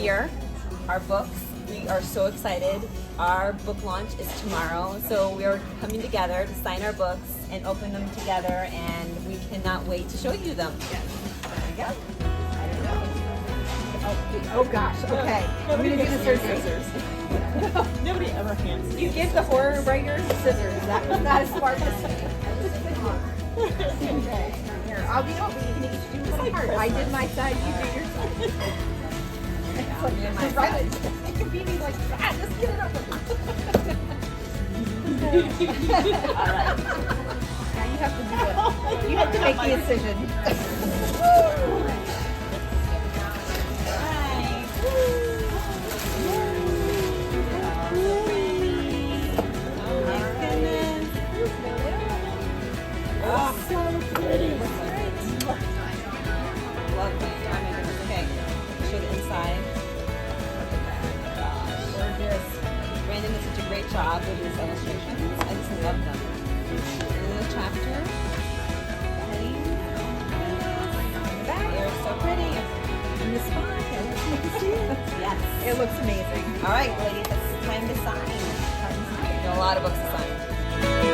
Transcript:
here, our books. We are so excited. Our book launch is tomorrow, so we are coming together to sign our books and open them together, and we cannot wait to show you them. Yes. There you go. Oh gosh, okay. I'm gonna do the scissors. Nobody ever hands You give the horror writers scissors. That was not as smart as me. Okay. Here, I'll be over. You can each do one part. I did my side, you do your side. It's like, it's right. It could be like, just get it over. All right. Now you have to do it. You have to make the incision. Job with these illustrations. I just love them. And the chapter. They're so pretty. And the spine. Yes. It looks amazing. All right, ladies, it's time to sign. A lot of books to sign.